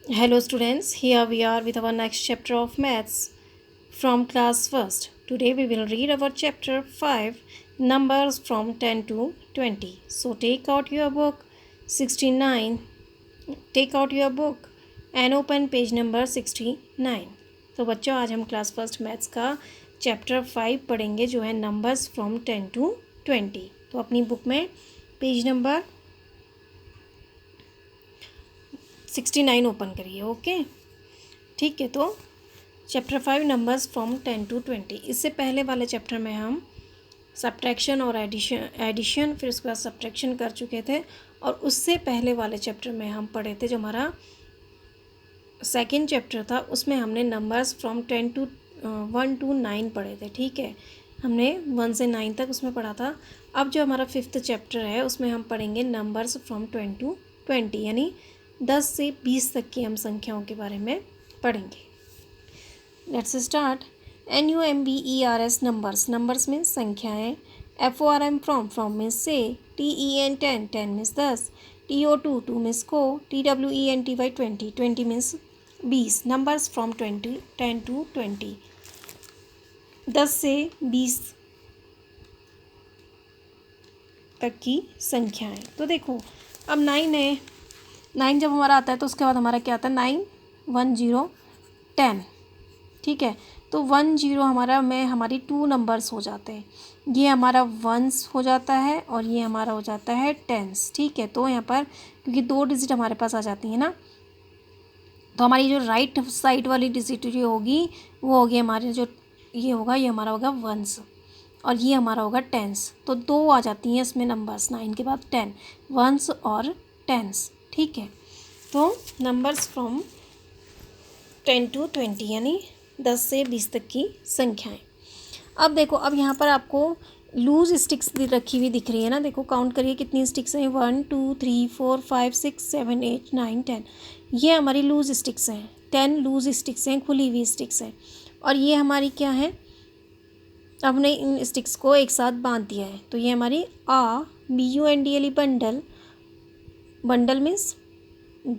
Hello students, here we are with our next chapter of maths from class first. Today we will read our chapter 5 numbers from 10 to 20. So take out your book 69, take out your book and open page number 69. तो बच्चों आज हम class first maths का chapter 5 पढ़ेंगे जो है numbers from 10 to 20. तो अपनी बुक में पेज नंबर 69 ओपन करिए. ओके ठीक है. तो चैप्टर 5 नंबर्स फ्रॉम 10 to 20. इससे पहले वाले चैप्टर में हम सब्ट्रैक्शन और एडिशन फिर उसके बाद सब्ट्रैक्शन कर चुके थे. और उससे पहले वाले चैप्टर में हम पढ़े थे जो हमारा सेकंड चैप्टर था, उसमें हमने नंबर्स फ्रॉम 1 to 9 पढ़े थे. ठीक है, हमने 1 से 9 तक उसमें पढ़ा था. अब जो हमारा फिफ्थ चैप्टर है उसमें हम पढ़ेंगे नंबर्स फ्रॉम 10 to 20 यानी 10 से 20 तक की हम संख्याओं के बारे में पढ़ेंगे. Let's start. NUMBERS numbers means संख्याएं. FORM फ्रॉम मीन्स से. TEN 10 means 10. TO 2 मीन्स को. TWENTY 20 means 20. Numbers from 10 to 20 10 से 20 तक की संख्याएं. तो देखो अब 9 है. 9 जब हमारा आता है तो उसके बाद हमारा क्या आता है 9 1 0 10. ठीक है, तो 1 0 हमारा में हमारी 2 नंबर्स हो जाते हैं. ये हमारा वंस हो जाता है और ये हमारा हो जाता है टेंस. ठीक है, तो यहाँ पर क्योंकि 2 डिजिट हमारे पास आ जाती है ना, तो हमारी जो राइट साइड वाली डिजिट जो होगी वो होगी हमारे जो ये होगा, ये हमारा होगा वंस और ये हमारा होगा टेंस. तो 2 आ जाती हैं इसमें नंबर्स 9 के बाद 10 वंस और टेंस. ठीक है, तो नंबर्स फ्रॉम 10 to 20 यानी 10 से 20 तक की संख्याएं. अब देखो, अब यहाँ पर आपको लूज स्टिक्स रखी हुई दिख रही है ना. देखो काउंट करिए कितनी स्टिक्स हैं. 1 2 3 4 5 6 7 8 9 10. ये हमारी लूज स्टिक्स हैं. 10 लूज स्टिक्स हैं, खुली हुई स्टिक्स हैं. और ये हमारी क्या है, हमने इन स्टिक्स को एक साथ बांध दिया है. तो ये हमारी BUNDLE बंडल मीन्स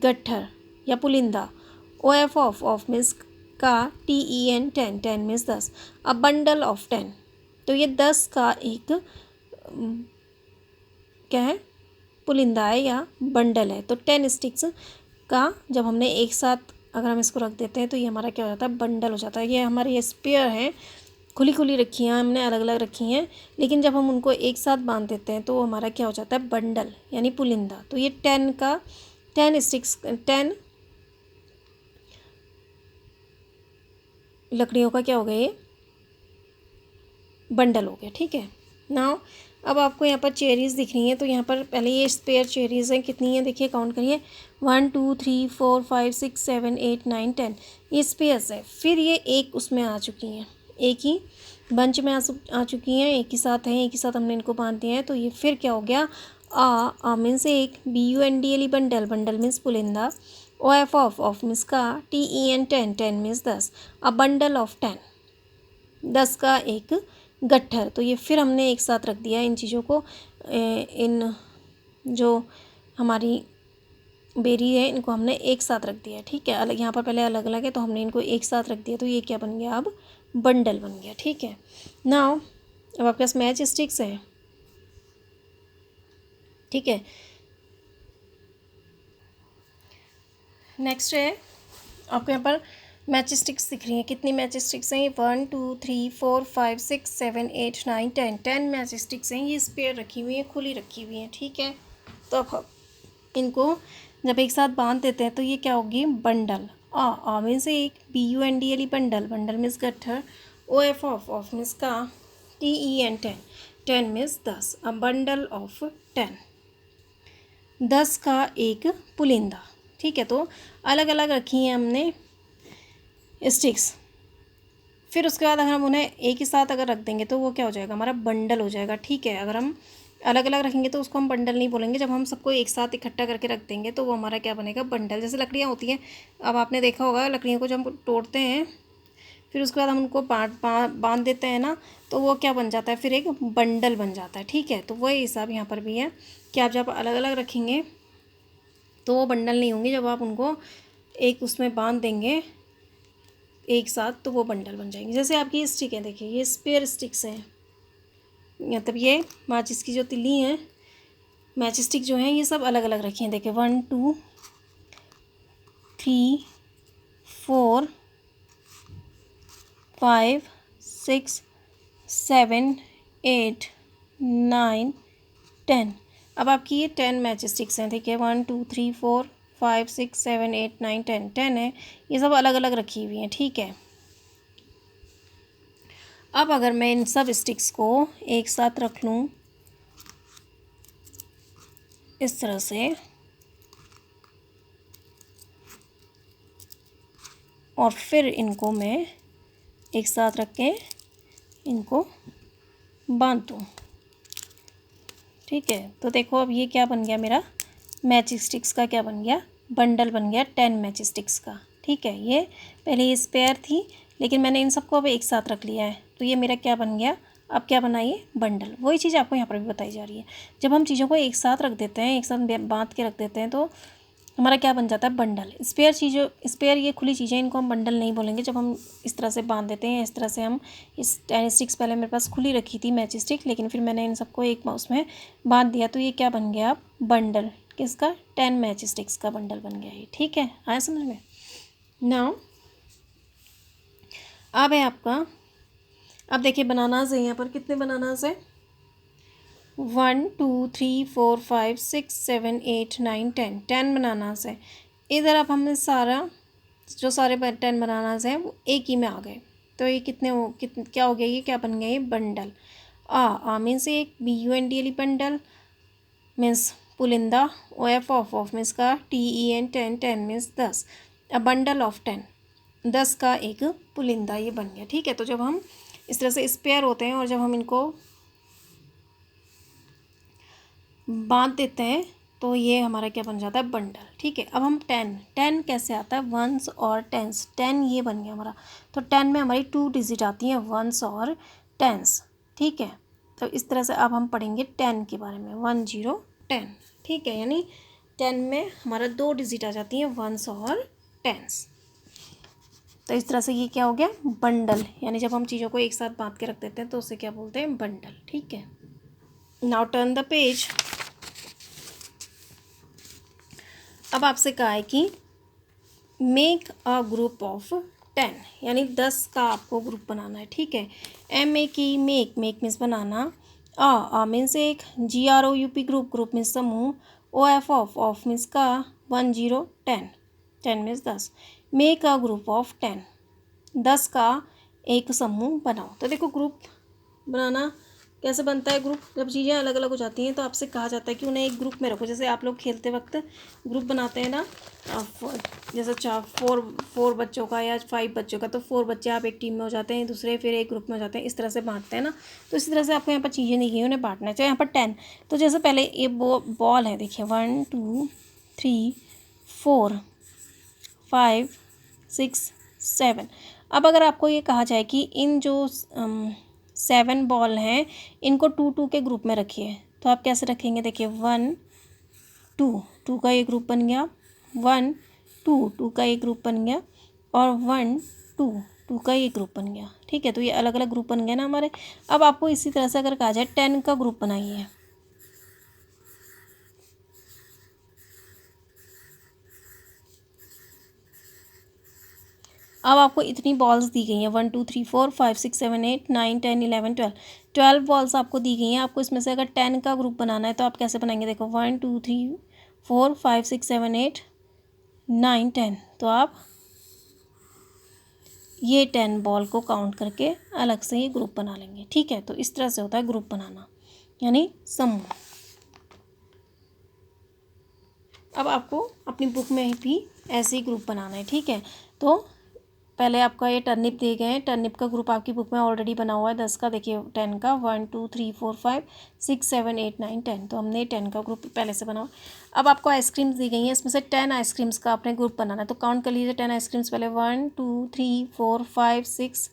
गट्ठर या पुलिंदा. OF ऑफ मीन्स का. TEN 10 means 10. A bundle of 10. तो ये 10 का एक क्या है, पुलिंदा है या बंडल है. तो 10 स्टिक्स का जब हमने एक साथ अगर हम इसको रख देते हैं तो ये हमारा क्या हो जाता है, बंडल हो जाता है. ये हमारी ये स्पेयर है, खुली खुली रखी हैं हमने, अलग अलग रखी हैं, लेकिन जब हम उनको एक साथ बांध देते हैं तो वो हमारा क्या हो जाता है, बंडल यानी पुलिंदा. तो ये 10 स्टिक्स 10 लकड़ियों का क्या हो गया, ये बंडल हो गया. ठीक है. नाउ अब आपको यहाँ पर चेरीज़ दिख रही हैं. तो यहाँ पर पहले ये स्पेयर चेरीज़ हैं, कितनी हैं देखिए, काउंट करिए. 1 2 3 4 5 6 7 8 9 10. ये स्पेयर्स है. फिर ये एक उसमें आ चुकी हैं, एक ही बंच में आ चुकी हैं, एक ही साथ हैं, एक ही साथ हमने इनको बांध दिया है. तो ये फिर क्या हो गया, आ मीन्स एक. BUNDLE बंडल मीन्स पुलिंदा. OF ऑफ मीन्स का. TEN 10 means 10. A bundle of 10 10 का एक गट्ठर. तो ये फिर हमने एक साथ रख दिया इन चीज़ों को. इन जो हमारी बेरी है इनको हमने एक साथ रख दिया. ठीक है, अलग यहाँ पर पहले अलग अलग है तो हमने इनको एक साथ रख दिया. तो ये क्या बन गया, अब बंडल बन गया. ठीक है. नाउ अब आपके पास मैच स्टिक्स है. ठीक है, नेक्स्ट है आपको यहाँ पर मैच स्टिक्स दिख रही हैं. कितनी मैच स्टिक्स हैं, 1 2 3 4 5 6 7 8 9 10 मैच स्टिक्स हैं. ये स्पेयर रखी हुई हैं, खुली रखी हुई हैं. ठीक है, तो अब इनको जब एक साथ बांध देते हैं तो ये क्या होगी, बंडल. मीन्स एक. BUNDLE बंडल मीन्स गट्ठर. OF ऑफ मीन्स का. TEN 10 means 10. A bundle of 10 10 का एक पुलिंदा. ठीक है, तो अलग अलग रखी हैं हमने स्टिक्स. फिर उसके बाद अगर हम उन्हें एक ही साथ अगर रख देंगे तो वो क्या हो जाएगा, हमारा बंडल हो जाएगा. ठीक है, अगर हम अलग अलग रखेंगे तो उसको हम बंडल नहीं बोलेंगे. जब हम सबको एक साथ इकट्ठा करके रख देंगे तो वो हमारा क्या बनेगा, बंडल. जैसे लकड़ियाँ होती हैं, अब आपने देखा होगा लकड़ियों को जब हम तोड़ते हैं फिर उसके बाद हम उनको बांध देते हैं ना, तो वो क्या बन जाता है, फिर एक बंडल बन जाता है. ठीक है, तो वही हिसाब यहाँ पर भी है कि आप जब अलग अलग रखेंगे तो वो बंडल नहीं होंगे. जब आप उनको एक उसमें बांध देंगे एक साथ, तो वो बंडल बन जाएंगे। जैसे आपकी ये स्टिक है, देखिए ये स्पेयर स्टिक्स हैं, मतलब ये माचिस की जो तिल्ली हैं, मैच स्टिक जो हैं, ये सब अलग अलग रखी हैं। देखिए 1 2 3 4 5 6 7 8 9 10। अब आपकी ये 10 मैच स्टिक्स हैं। देखिए 1 2 3 4 5 6 7 8 9 10 10 है, ये सब अलग अलग रखी हुई हैं, ठीक है। अब अगर मैं इन सब स्टिक्स को एक साथ रख लूँ इस तरह से, और फिर इनको मैं एक साथ रख के इनको बांध दूँ, ठीक है। तो देखो अब ये क्या बन गया, मेरा मैच स्टिक्स का क्या बन गया, बंडल बन गया 10 मैच स्टिक्स का, ठीक है। ये पहले ये स्पेयर थी, लेकिन मैंने इन सबको अब एक साथ रख लिया है, तो ये मेरा क्या बन गया, अब क्या बना, ये बंडल। वही चीज़ आपको यहाँ पर भी बताई जा रही है। जब हम चीज़ों को एक साथ रख देते हैं, एक साथ बांध के रख देते हैं, तो हमारा क्या बन जाता है, बंडल। स्पेयर चीज़ों, स्पेयर ये खुली चीज़ें, इनको हम बंडल नहीं बोलेंगे। जब हम इस तरह से बांध देते हैं, इस तरह से हम इस 10 स्टिक्स, पहले मेरे पास खुली रखी थी मैच स्टिक, लेकिन फिर मैंने इन सबको एक उसमें बांध दिया, तो ये क्या बन गया, अब बंडल किसका, 10 मैच स्टिक्स का बंडल बन गया ये, ठीक है। आया समझ में। नाउ अब है आपका, अब देखिए बनानास है, यहाँ पर कितने बनानास है, 1 2 3 4 5 6 7 8 9 10 10 बनानास है। इधर अब हमने सारा जो सारे 10 बनानास हैं वो एक ही में आ गए, तो ये क्या हो गया, ये क्या बन गया, ये बंडल। आ मीन्स एक, BUNDLE बंडल मीन्स पुलिंदा, OF मीन्स का TEN 10 10 means 10, a bundle of 10 10 का एक पुलिंदा, ये बन गया, ठीक है। तो जब हम इस तरह से स्पेयर होते हैं और जब हम इनको बांध देते हैं, तो ये हमारा क्या बन जाता है, बंडल, ठीक है। अब हम 10 कैसे आता है, वंस और टेंस, 10 ये बन गया हमारा। तो 10 में हमारी 2 डिजिट आती हैं, वंस और टेंस, ठीक है। तो इस तरह से अब हम पढ़ेंगे 10 के बारे में, 1 0 10, ठीक है। यानी 10 में हमारा 2 डिजिट आ जाती हैं, वंस और टेंस। तो इस तरह से ये क्या हो गया, बंडल। यानी जब हम चीज़ों को एक साथ बांध के रख देते हैं, तो उसे क्या बोलते हैं, बंडल, ठीक है। Now turn the page. अब आपसे कहा है कि मेक अ ग्रुप ऑफ 10, यानी 10 का आपको ग्रुप बनाना है, ठीक है। MEK मेक मीन्स बनाना, आ मीन्स एक, GROUP ग्रुप मीन्स समूह, OF मीन्स का, 1 0 10 10 means 10। Make a group of 10, 10 का एक समूह बनाओ। तो देखो ग्रुप बनाना कैसे बनता है, ग्रुप जब चीज़ें अलग अलग हो जाती हैं, तो आपसे कहा जाता है कि उन्हें एक ग्रुप में रखो। जैसे आप लोग खेलते वक्त ग्रुप बनाते हैं ना, जैसे 4 बच्चों का या 5 बच्चों का, तो 4 बच्चे आप एक टीम में हो जाते हैं, दूसरे फिर एक ग्रुप में हो जाते हैं, इस तरह से बांटते हैं ना। तो इसी तरह से आपको यहाँ पर चीज़ें दी गई, उन्हें बांटना है। तो यहाँ पर 10, तो जैसे पहले ये बॉल है, देखिए 1 2 3 4 5 6 7। अब अगर आपको ये कहा जाए कि इन जो 7 बॉल हैं, इनको 2 2 के ग्रुप में रखिए, तो आप कैसे रखेंगे, देखिए 1 2 2 का ये ग्रुप बन गया, 1 2 2 का ये ग्रुप बन गया, और 1 2 2 का ये ग्रुप बन गया, ठीक है। तो ये अलग अलग ग्रुप बन गए ना हमारे। अब आपको इसी तरह से अगर कहा जाए 10 का ग्रुप बनाइए, अब आपको इतनी बॉल्स दी गई हैं, 1 2 3 4 5 6 7 8 9 10 11 12 12 बॉल्स आपको दी गई हैं। आपको इसमें से अगर 10 का ग्रुप बनाना है, तो आप कैसे बनाएंगे, देखो 1 2 3 4 5 6 7 8 9 10, तो आप ये 10 बॉल को काउंट करके अलग से ही ग्रुप बना लेंगे, ठीक है। तो इस तरह से होता है ग्रुप बनाना, यानी समूह। अब आपको अपनी बुक में भी ऐसे ही ग्रुप बनाना है, ठीक है। तो पहले आपका ये टर्निप दिए गए हैं, टर्निप का ग्रुप आपकी बुक में ऑलरेडी बना हुआ है 10 का, देखिए 10 का 1 2 3 4 5 6 7 8 9 10, तो हमने 10 का ग्रुप पहले से बना हुआ। अब आपको आइसक्रीम्स दी गई हैं, इसमें से 10 आइसक्रीम्स का आपने ग्रुप बनाना है, तो काउंट कर लीजिए 10 आइसक्रीम्स पहले, 1 2 3 4 5 6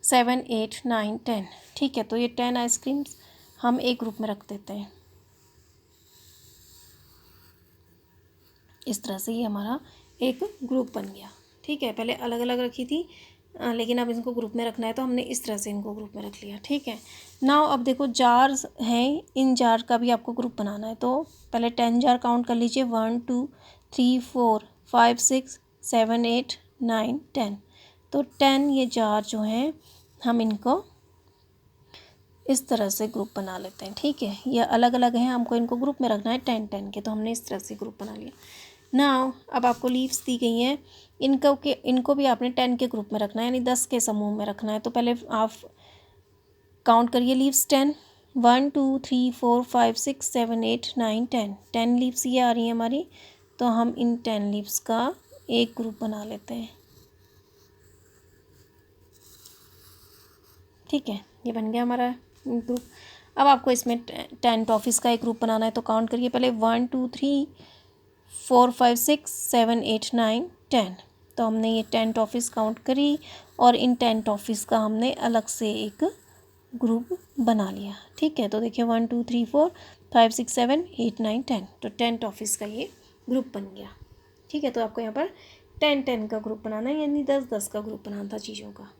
7 8 9 10, ठीक है। तो ये 10 आइसक्रीम्स हम एक ग्रुप में रख देते हैं। इस तरह से ये हमारा एक ग्रुप बन गया। ठीक है, पहले अलग अलग रखी थी लेकिन अब इनको ग्रुप में रखना है तो हमने इस तरह से इनको ग्रुप में रख लिया। ठीक है, नाउ अब देखो जार्स हैं, इन जार का भी आपको ग्रुप बनाना है। तो पहले 10 जार काउंट कर लीजिए, 1 2 3 4 5 6 7 8 9 10। तो 10 ये जार जो हैं हम इनको इस तरह से ग्रुप बना लेते हैं। ठीक है, ये अलग अलग हैं, हमको इनको ग्रुप में रखना है 10 10 के, तो हमने इस तरह से ग्रुप बना लिया। नाउ अब आपको लीव्स दी गई हैं, इनको भी आपने 10 के ग्रुप में रखना है, यानी 10 के समूह में रखना है। तो पहले आप काउंट करिए लीव्स 10, 1 2 3 4 5 6 7 8 9 10। 10 लीव्स ये आ रही हैं हमारी, तो हम इन 10 लीव्स का एक ग्रुप बना लेते हैं। ठीक है, ये बन गया हमारा ग्रुप। अब आपको इसमें 10 टॉफिस का एक ग्रुप बनाना है, तो काउंट करिए पहले 1 2 3 4 5 6 7 8 9 10। तो हमने ये 10 टॉफिस काउंट करी और इन 10 टॉफिस का हमने अलग से एक ग्रुप बना लिया। ठीक है, तो देखिए 1 2 3 4 5 6 7 8 9 10, तो 10 टॉफिस का ये ग्रुप बन गया। ठीक है, तो आपको यहाँ पर 10 10 का ग्रुप बनाना है, यानी 10 10 का ग्रुप बनाना था चीज़ों का।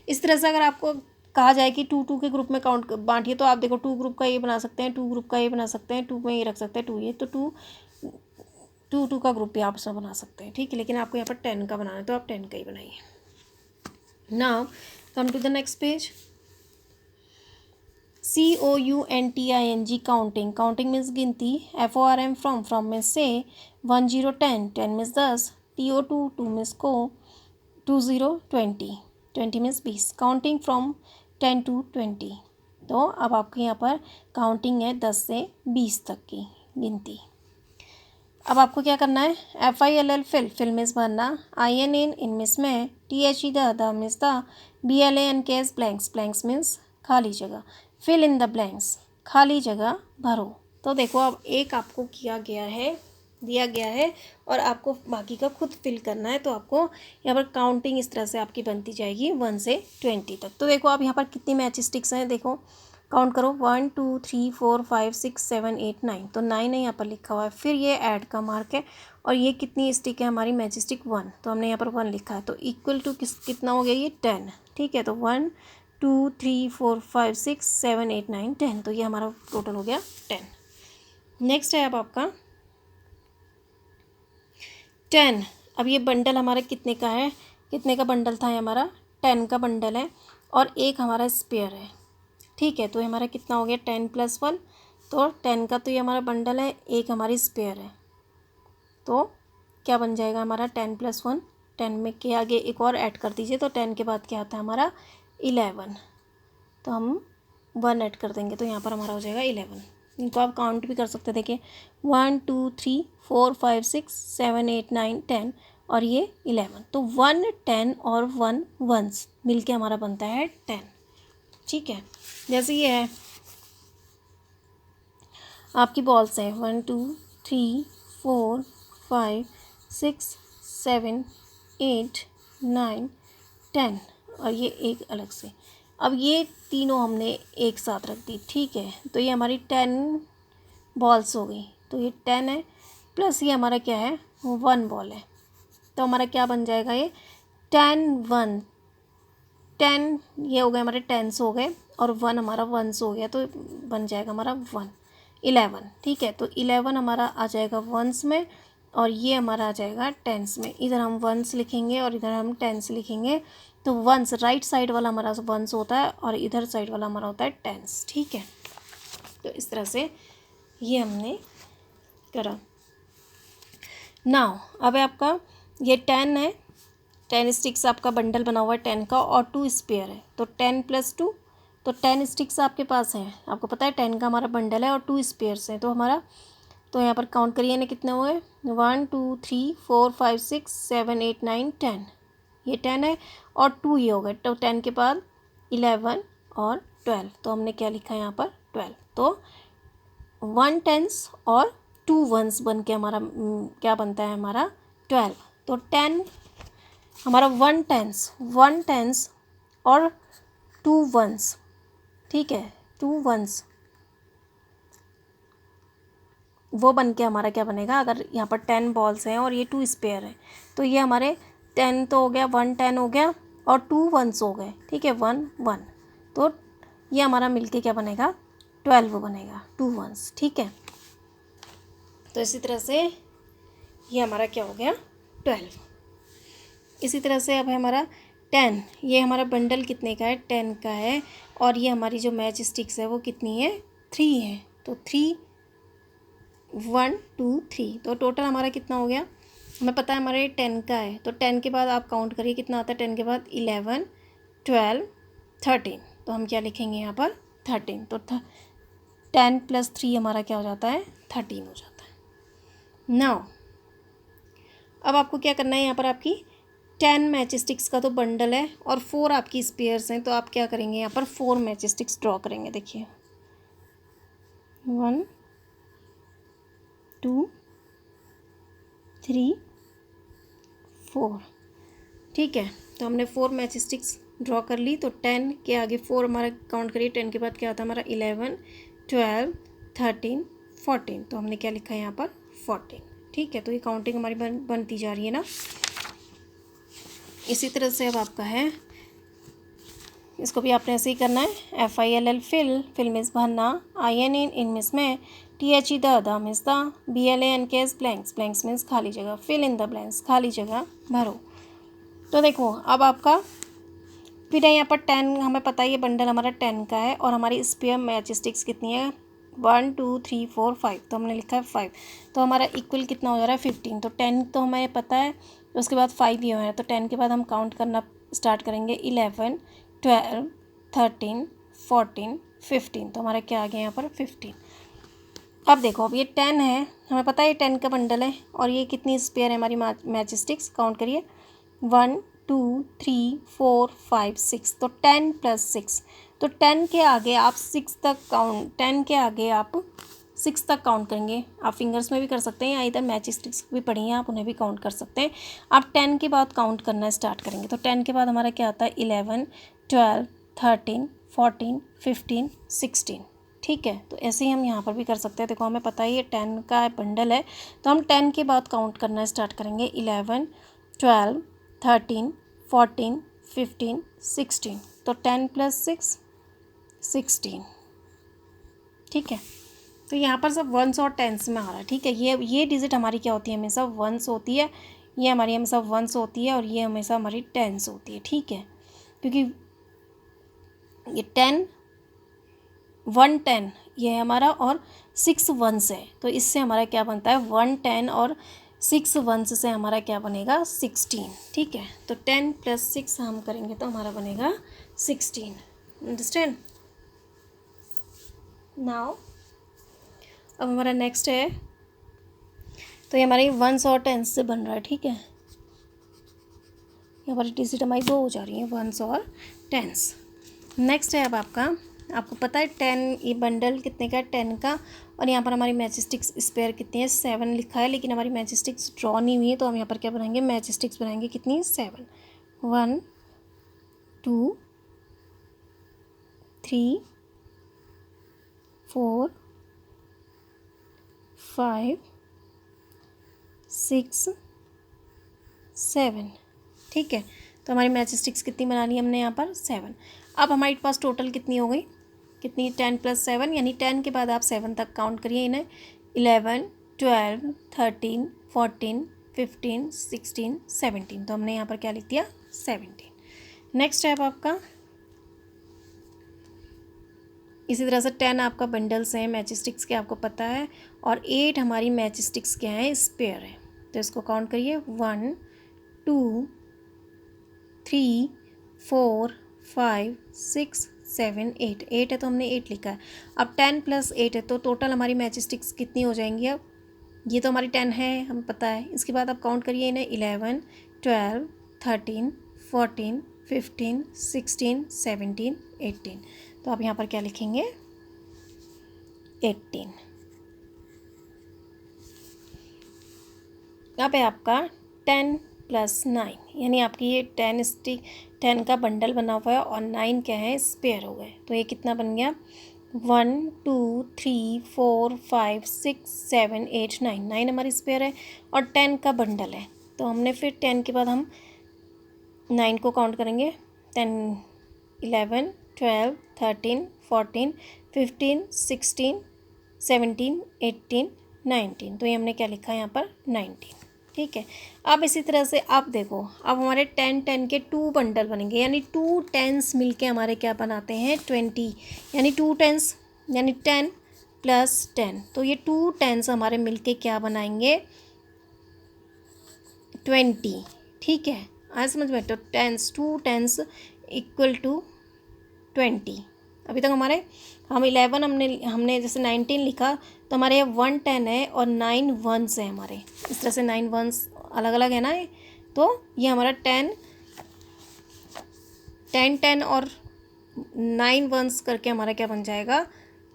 इस तरह से अगर आपको कहा जाए कि 2 2 के ग्रुप में काउंट बांटिए, तो आप देखो 2 ग्रुप का ये बना सकते हैं, 2 ग्रुप का ये बना सकते हैं, 2 में ये रख सकते हैं, 2 ये, तो 2 2 का ग्रुप भी आप उसमें बना सकते हैं। ठीक है, लेकिन आपको यहाँ पर 10 का बनाना है तो आप 10 का ही बनाइए। Now come to the next page. COUNTING counting, counting means गिनती। FORM फ्रॉम मीन्स से, 1 0 10, 10 मीन्स 10, TO 2 मीन्स को, 2 0 20, 20 मीन्स 20। Counting from 10 to 20। तो अब आपके यहाँ पर काउंटिंग है 10 से 20 तक की गिनती। अब आपको क्या करना है, FILL फिल मीन्स भरना, IN इन मीन्स में, THE the means the, BLANKS blanks means खाली जगह, फिल इन द ब्लैंक्स खाली जगह भरो। तो देखो अब एक आपको दिया गया है और आपको बाकी का खुद फिल करना है। तो आपको यहाँ पर काउंटिंग इस तरह से आपकी बनती जाएगी 1 से 20 तक। तो देखो आप यहाँ पर कितनी मैच स्टिक्स हैं, देखो काउंट करो, 1 2 3 4 5 6 7 8 9, तो 9 है यहाँ पर लिखा हुआ है। फिर ये ऐड का मार्क है और ये कितनी स्टिक है हमारी, मैच स्टिक 1, तो हमने यहाँ पर 1 लिखा है। तो इक्वल टू कितना हो गया ये 10। ठीक है, तो 1 2 3 4 5 6 7 8 9 10, तो ये हमारा टोटल हो गया 10। नेक्स्ट है अब आपका 10। अब ये बंडल हमारा कितने का है, कितने का बंडल था ये हमारा, 10 का बंडल है और एक हमारा स्पेयर है। ठीक है, तो ये हमारा कितना हो गया 10 + 1, तो 10 का तो ये हमारा बंडल है, एक हमारी स्पेयर है। तो क्या बन जाएगा हमारा 10 + 1, 10 में के आगे एक और ऐड कर दीजिए, तो 10 के बाद क्या आता है हमारा 11। तो हम 1 ऐड कर देंगे तो यहाँ पर हमारा हो जाएगा 11। इनको आप काउंट भी कर सकते हैं, देखिए 1 2 3 4 5 6 7 8 9 10 और ये 11। तो 1 10 और 1 1s मिल के हमारा बनता है 10। ठीक है, जैसे ये है आपकी बॉल्स हैं 1 2 3 4 5 6 7 8 9 10 और ये एक अलग से। अब ये तीनों हमने एक साथ रख दी। ठीक है, तो ये हमारी 10 बॉल्स हो गई, तो ये 10 है प्लस ये हमारा क्या है 1 बॉल है, तो हमारा क्या बन जाएगा ये 10 1 10, ये हो गए हमारे 10s हो गए और 1 हमारा 1s हो गया, तो बन जाएगा हमारा 1 11। ठीक है, तो 11 हमारा आ जाएगा 1s में और ये हमारा आ जाएगा 10s में। इधर हम 1s लिखेंगे और इधर हम 10s लिखेंगे, तो 1s राइट साइड वाला हमारा 1s होता है और इधर साइड वाला हमारा होता है 10s। ठीक है, तो इस तरह से ये हमने करा। नाउ अब आपका ये 10 है, 10 स्टिक्स आपका बंडल बना हुआ है 10 का और 2 स्पेयर है, तो 10 + 2, तो 10 स्टिक्स आपके पास हैं, आपको पता है 10 का हमारा बंडल है और 2 स्पेयर्स हैं, तो हमारा तो यहाँ पर काउंट करिए ना कितने हुए, 1 2 3 4 5 6 7 8 9 10, ये 10 है और 2 ये हो गए, तो 10 के बाद 11 और 12, तो हमने क्या लिखा है यहाँ पर 12। तो 1 10s और 2 1s बन के हमारा क्या बनता है हमारा 12। तो 10 हमारा 1 10s और 2 1s। ठीक है, 2 1s वो बन के हमारा क्या बनेगा, अगर यहाँ पर 10 बॉल्स हैं और ये 2 स्पेयर हैं तो ये हमारे 10 तो हो गया, 1 10 हो गया और 2 1s हो गए, ठीक है, 1 1, तो ये हमारा मिलके क्या बनेगा, 12 बनेगा, 2 1s, ठीक है। तो इसी तरह से ये हमारा क्या हो गया, 12। इसी तरह से अब है हमारा 10, ये हमारा बंडल कितने का है, 10 का है, और ये हमारी जो मैच स्टिक्स है वो कितनी है, 3 है, तो 3 1 2 3, तो टोटल हमारा कितना हो गया, हमें पता है हमारे 10 का है, तो 10 के बाद आप काउंट करिए कितना आता है, 10 के बाद 11 12 13, तो हम क्या लिखेंगे यहाँ पर 13, तो 10 + 3 हमारा क्या हो जाता है, 13 हो जाता है। नाउ अब आपको क्या करना है, यहाँ पर आपकी 10 मैच स्टिक्स का तो बंडल है और 4 आपकी स्पेयर्स हैं, तो आप क्या करेंगे, यहाँ पर 4 मैच स्टिक्स ड्रॉ करेंगे। देखिए 1 2 3 4, ठीक है, तो हमने 4 मैच स्टिक्स ड्रॉ कर ली। तो 10 के आगे 4 हमारा काउंट करिए, 10 के बाद क्या आता है हमारा 11 12 13 14, तो हमने क्या लिखा है यहाँ पर 14, ठीक है। तो ये काउंटिंग हमारी बनती जा रही है ना। इसी तरह से अब आपका है, इसको भी आपने ऐसे ही करना है, FILL फिल मीन्स भरना, IN इन मीन्स में, THE the means the, BLANKS blanks means खाली जगह, फिल इन द ब्लैंक्स खाली जगह भरो। तो देखो अब आपका फिर है यहाँ पर 10, हमें पता है ये बंडल हमारा 10 का है और हमारी स्पेयर मैच स्टिक्स कितनी है, 1 2 3 4 5, तो हमने लिखा है 5, तो हमारा इक्वल कितना हो जा रहा है 15, तो 10 तो हमें पता है, उसके बाद 5 ये है, तो 10 के बाद हम काउंट करना स्टार्ट करेंगे, 11 12 13 14 15, तो हमारा क्या आ गया यहाँ पर 15। अब देखो अब ये 10 है, हमें पता है ये 10 का बंडल है और ये कितनी स्पेयर है हमारी मैच स्टिक्स, काउंट करिए 1 2 3 4 5 6, तो 10 + 6, तो 10 के आगे आप 6 तक काउंट, 10 के आगे आप 6 तक काउंट करेंगे। आप फिंगर्स में भी कर सकते हैं या इधर मैच स्टिक्स भी पड़ी हैं आप उन्हें भी काउंट कर सकते हैं। आप 10 के बाद काउंट करना स्टार्ट करेंगे, तो 10 के बाद हमारा क्या आता है, 11 12 13 14 15 16, ठीक है। तो ऐसे ही हम यहाँ पर भी कर सकते हैं। देखो हमें पता है ये 10 का बंडल है, तो हम 10 के बाद काउंट करना स्टार्ट करेंगे, 11 12 13 14 15 16, तो 10 + 6 16, ठीक है। तो यहाँ पर सब 1s और 10s में आ रहा है, ठीक है। ये डिजिट हमारी क्या होती है, हमेशा 1s होती है, ये हमारी हमेशा 1s होती है और ये हमेशा हमारी 10s होती है, ठीक है। क्योंकि ये 10 1 10 ये है हमारा और 6 1s है, तो इससे हमारा क्या बनता है, 1 10 और 6 1s से हमारा क्या बनेगा, 16, ठीक है। तो 10 + 6 हम करेंगे तो हमारा बनेगा 16, अंडरस्टैंड। नाउ अब हमारा नेक्स्ट है, तो ये हमारी 1s और 10s से बन रहा है, ठीक है। ये हमारी डिजिट हमारी 2 हो जा रही है, 1s और 10s। नेक्स्ट है अब आपको पता है 10, ये बंडल कितने का है, 10 का, और यहाँ पर हमारी मैच स्टिक्स स्पेयर कितनी है, 7 लिखा है, लेकिन हमारी मैच स्टिक्स ड्रॉ नहीं हुई है, तो हम यहाँ पर क्या बनाएंगे, मैच स्टिक्स बनाएंगे कितनी, 7, 1 2 3 4 5 6 7, ठीक है। तो हमारी मैच स्टिक्स कितनी बना ली हमने यहाँ पर, 7। अब हमारे पास टोटल कितनी हो गई, कितनी, 10 + 7, यानी 10 के बाद आप 7 तक काउंट करिए इन्हें, 11 12 13 14 15 16 17, तो हमने यहाँ पर क्या लिख दिया, 17। नेक्स्ट है अब आपका, इसी तरह से 10 आपका बंडल्स हैं मैच स्टिक्स के, आपको पता है, और 8 हमारी मैच स्टिक्स क्या हैं, स्पेयर है, तो इसको काउंट करिए, 1 2 3 4 5 6 7 8, 8 है तो हमने 8 लिखा है। अब 10 + 8 है, तो टोटल हमारी मैच स्टिक्स कितनी हो जाएंगी, अब ये तो हमारी 10 है हमें पता है, इसके बाद आप काउंट करिए इन्हें, 11 12 13 14 15 16 17 18, तो आप यहाँ पर क्या लिखेंगे, 18। यहाँ पे आपका 10 + 9, यानी आपकी ये 10 का बंडल बना हुआ है और 9 क्या है, स्पेयर हो गए, तो ये कितना बन गया, 1 2 3 4 5 6 7 8 9, 9 हमारी स्पेयर है और 10 का बंडल है। तो हमने फिर 10 के बाद हम 9 को काउंट करेंगे। 10 11 12 13 14 15 16 17 18 19। तो ये हमने क्या लिखा है यहाँ पर 19। ठीक है, अब इसी तरह से अब देखो, अब हमारे 10 10 के 2 बंडल बनेंगे, यानी 2 10s मिलके हमारे क्या बनाते हैं 20, यानी 2 10s यानी 10 प्लस 10। तो ये 2 10s हमारे मिलके क्या बनाएंगे 20। ठीक है, आज समझ में, तो 10s 2 10s इक्वल टू 20। अभी तक हमारे हम 11 हमने जैसे 19 लिखा, तो हमारे यहाँ 1 10 है और 9 1s है हमारे, इस तरह से 9 1s अलग अलग है ना ये। तो ये हमारा 10 10 10 और 9 1s करके हमारा क्या बन जाएगा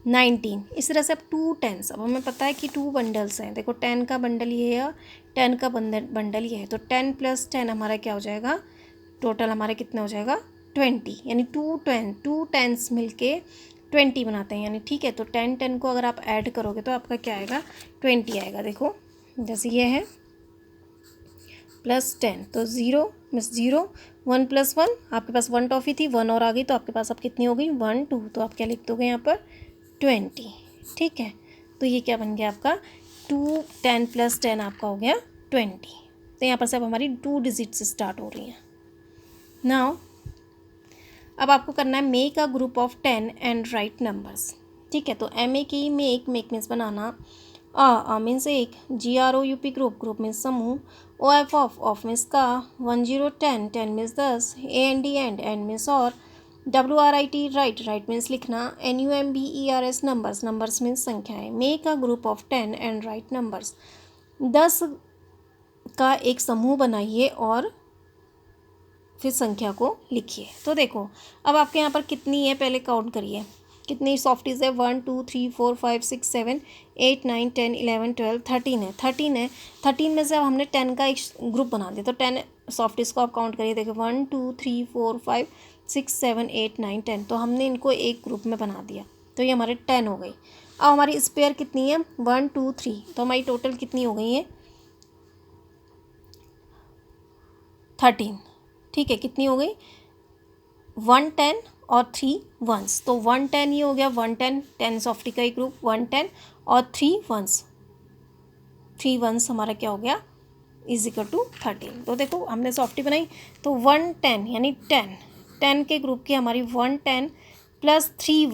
19। इस तरह से अब 2 10s, अब हमें पता है कि 2 बंडल्स हैं, देखो 10 का बंडल ये है और 10 का बंडल ये है, तो 10 प्लस 10 हमारा क्या हो जाएगा, टोटल हमारे कितना हो जाएगा 20, यानी 2 10s मिलके 20 बनाते हैं, यानी ठीक है। तो 10 10 को अगर आप ऐड करोगे तो आपका क्या आएगा 20 आएगा। देखो जैसे ये है प्लस 10, तो 0 मिस 0, 1 प्लस 1, आपके पास 1 टॉफ़ी थी, 1 और आ गई, तो आपके पास अब कितनी हो गई 1 2, तो आप क्या लिख दोगे यहाँ पर 20। ठीक है, तो ये क्या बन गया आपका 2 10 प्लस 10 आपका हो गया 20। तो यहाँ पर सब हमारी 2 डिजिट से स्टार्ट हो रही हैं। नाउ अब आपको करना है make a group of 10 and right numbers. ठीक है, तो एम ए की मेक मीन्स बनाना, आ मीन्स एक, GROUP ग्रुप मीन्स समूह, OF मीन्स का, 1 0 10 10 मीन्स 10, AND एंड मीन्स और, WRIT राइट मीन्स लिखना, NUMBERS नंबर्स मीन्स संख्याएं। Make a group of 10 and right numbers, 10 का एक समूह बनाइए और फिर संख्या को लिखिए। तो देखो अब आपके यहाँ पर कितनी है पहले काउंट करिए, कितनी सॉफ्टीज़ है 1 2 3 4 5 6 7 8 9 10 11 12 13 है, 13 है। 13 में से अब हमने 10 का एक ग्रुप बना दिया, तो 10 सॉफ्टीज़ को आप काउंट करिए, देखिए 1 2 3 4 5 6 7 8 9 10, तो हमने इनको एक ग्रुप में बना दिया, तो ये हमारे 10 हो गई। अब हमारी स्पेयर कितनी है 1 2 3, तो हमारी टोटल कितनी हो गई है 13। ठीक है, कितनी हो गई 1 10 और 3 1s, तो 1 10 ये हो गया 1 10 10 सॉफ्टी का ही ग्रुप 1 10 और 3 1s हमारा क्या हो गया इज इक्वल टू 13। तो देखो हमने सॉफ्टी बनाई, तो 1 10 यानी 10 10 के ग्रुप की हमारी 1 10 प्लस 3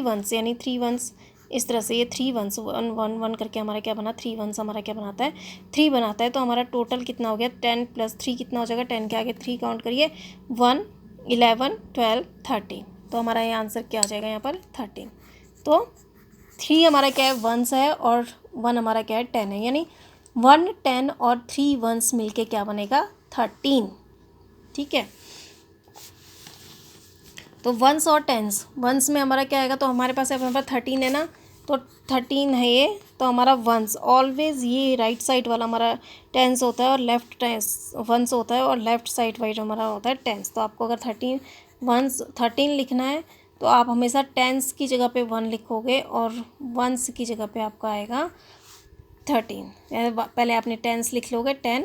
1s यानी 3 1s, इस तरह से ये 3 1s 1 1 1 करके हमारा क्या बना 3 1s हमारा क्या बनाता है 3 बनाता है। तो हमारा टोटल कितना हो गया 10 प्लस 3 कितना हो जाएगा 10 के आगे 3 काउंट करिए 1 11 12 13, तो हमारा ये आंसर क्या आ जाएगा यहाँ पर 13। तो 3 हमारा क्या है 1s है और 1 हमारा क्या है 10 है, यानी 1 10 और 3 1s मिलके क्या बनेगा 13। ठीक है, तो 1s और 10s, 1s में हमारा क्या आएगा, तो हमारे पास अब हमारे पास 13 है ना, तो 13 है ये, तो हमारा 1s ऑलवेज ये राइट साइड वाला हमारा 10s होता है और लेफ्ट 1s होता है और लेफ्ट साइड वाइड हमारा होता है 10s। तो आपको अगर 13 लिखना है तो आप हमेशा 10s की जगह पे 1 लिखोगे और 1s की जगह पे आपका आएगा 13। पहले आपने 10s लिख लोगे 10,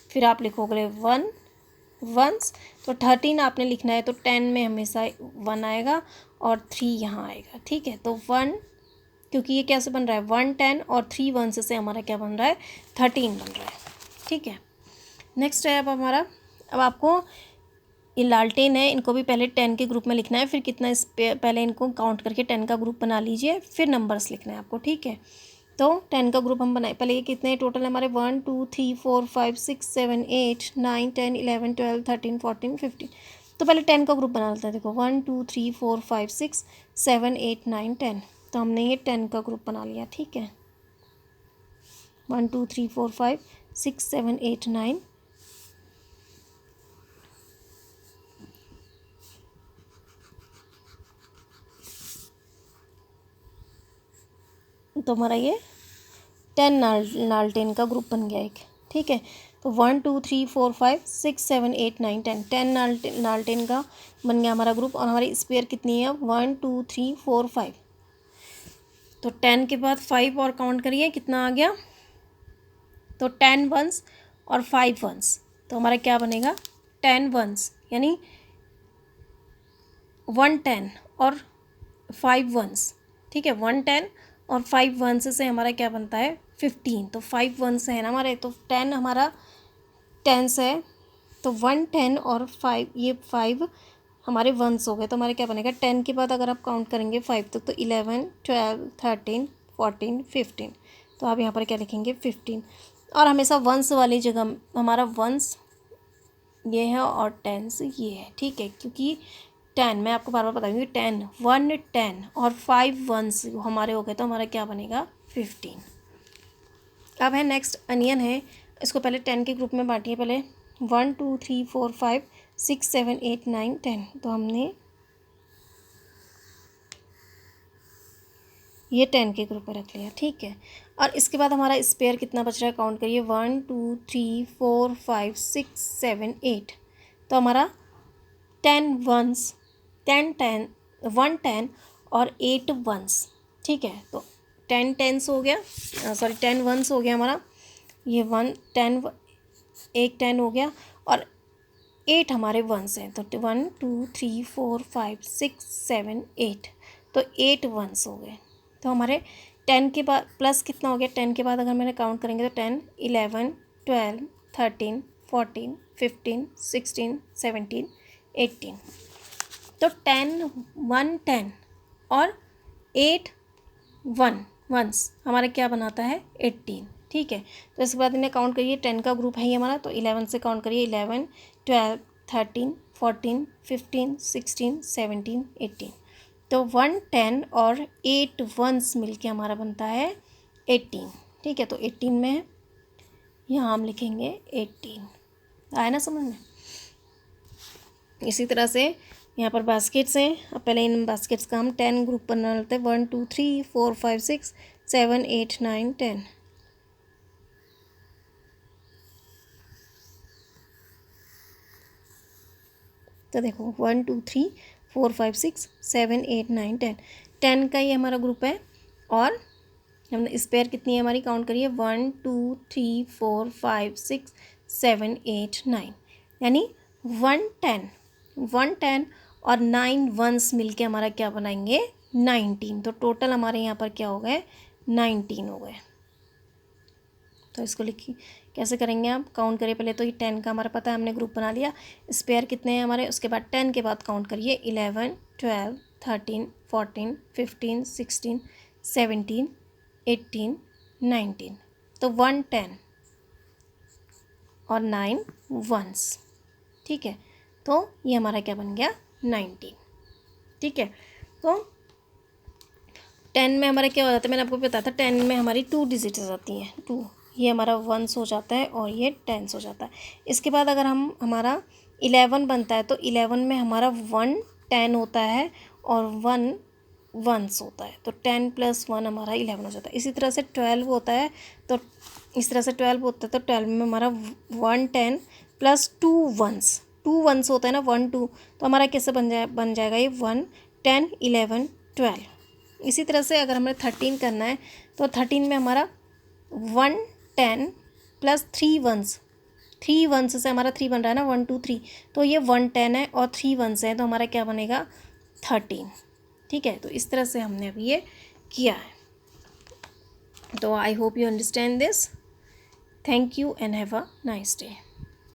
फिर आप लिखोगे 1 1s, तो 13 आपने लिखना है, तो 10 में हमेशा 1 आएगा और 3 यहाँ आएगा। ठीक है, तो 1, क्योंकि ये कैसे बन रहा है 1 10 और 3 1s से हमारा क्या बन रहा है 13 बन रहा है। ठीक है, नेक्स्ट है अब हमारा, अब आपको ये लालटेन है, इनको भी पहले 10 के ग्रुप में लिखना है, फिर कितना इस पहले इनको काउंट करके 10 का ग्रुप बना लीजिए, फिर नंबर्स लिखना है आपको। ठीक है, तो 10 का ग्रुप हम बनाए, पहले ये कितने टोटल हमारे 1 2 3 4 5 6 7 8 9 10 11 12 13 14 15, तो पहले 10 का ग्रुप बना लेते हैं। देखो 1 2 3 4 5 6 7 8 9 10, तो हमने ये 10 का ग्रुप बना लिया। ठीक है, 1 2 3 4 5 6 7 8 9, तो हमारा ये 10 लालटेन का ग्रुप बन गया एक। ठीक है, तो 1 2 3 4 5 6 7 8 9 10 10 नाल्टेन का बन गया हमारा ग्रुप। और हमारी स्पेयर कितनी है? 1 2 3 4 5। तो 10 के बाद 5 और काउंट करिए कितना आ गया। तो 10 वंस और 5 वंस, तो हमारा क्या बनेगा? 10 वंस यानी 110 और 5 वंस। ठीक है, 110 और 5 वंस से हमारा क्या बनता है? 15। तो 5 वंस है ना हमारे, तो 10 हमारा टेंस है। तो 110 और 5, ये 5 हमारे वंस हो गए। तो हमारे क्या बनेगा? 10 के बाद अगर आप काउंट करेंगे 5 तक, तो 11 12 13 14 15। तो आप यहाँ पर क्या लिखेंगे? 15। और हमेशा वंस वाली जगह हमारा वंस ये है और टेंस ये है। ठीक है, क्योंकि 10 मैं आपको बार बार बताऊंगी, 10 1 10 और 5 वंस हमारे हो गए, तो हमारा क्या बनेगा? 15। अब है नेक्स्ट अनियन है। इसको पहले 10 के ग्रुप में बांटिए। पहले 1 2 3 4 5 6 7 8 9 10। तो हमने ये 10 के ग्रुप में रख लिया। ठीक है, और इसके बाद हमारा स्पेयर कितना बच रहा है? काउंट करिए। 1 2 3 4 5 6 7 8। तो हमारा 10 वंस 10 110 और 8 वंस। ठीक है, तो 10 टेंस हो गया, सॉरी 10 वंस हो गया हमारा। ये 1 10 हो गया और 8 हमारे वंस हैं। तो 1 2 3 4 5 6 7 8। तो 8 वंस हो गए। तो हमारे 10 के बाद प्लस कितना हो गया? 10 के बाद अगर मैंने काउंट करेंगे तो 10 11 12 13 14 15 16 17 18। तो 10 110 और 8 वंस हमारे क्या बनाता है? 18। ठीक है, तो इसके बाद इन्हें काउंट करिए। 10 का ग्रुप है ये हमारा, तो 11 से काउंट करिए। 11 12 13 14 15 16 17 18। तो 110 और 8 वंस मिलके हमारा बनता है 18। ठीक है, तो 18 में यहाँ हम लिखेंगे 18। आया ना समझ में? इसी तरह से यहाँ पर बास्केट्स हैं। अब पहले इन बास्केट्स का हम 10 ग्रुप बना लेते हैं। 1 2 3 4 5 6 7 8 9 10। तो देखो 1 2 3 4 5 6 7 8 9 10। 10 का ये हमारा ग्रुप है। और हमने स्पेयर कितनी है हमारी? काउंट करिए। 1 2 3 4 5 6 7 8 9। यानी 110 और 9 वंस मिलके हमारा क्या बनाएंगे? 19। तो टोटल हमारे यहाँ पर क्या हो गए? 19 हो गए। तो इसको लिखिए, कैसे करेंगे आप? काउंट करिए पहले। तो ये 10 का हमारा पता है, हमने ग्रुप बना लिया। स्पेयर कितने हैं हमारे? उसके बाद 10 के बाद काउंट करिए। 11 12 13 14 15 16 17 18 19। तो 110 और 9 वंस। ठीक है, तो ये हमारा क्या बन गया? 19। ठीक है, तो 10 में हमारा क्या हो जाता है? मैंने आपको बताया था 10 में हमारी 2 डिजिट्स आ जाती हैं। 2 ये हमारा वंस हो जाता है और ये टेंस हो जाता है। इसके बाद अगर हमारा 11 बनता है, तो 11 में हमारा 1 10 होता है और 1 वंस होता है। तो 10 + 1 हमारा 11 हो जाता है। इसी तरह से 12 होता है। तो इस तरह से 12 होता है, तो 12 में हमारा 1 10 + 2 वंस। 2 वंस होता है ना, 1 2। तो हमारा कैसे बन जाएगा ये? 1 10 11 12। इसी तरह से अगर हमें 13 करना है, तो 13 में हमारा 1 10 + 3 वंस। 3 वंस से हमारा 3 बन रहा है ना, 1 2 3। तो ये 1 10 है और 3 वंस है, तो हमारा क्या बनेगा? 13। ठीक है, तो इस तरह से हमने अभी ये किया है। तो I hope you understand this. Thank you and have a nice day.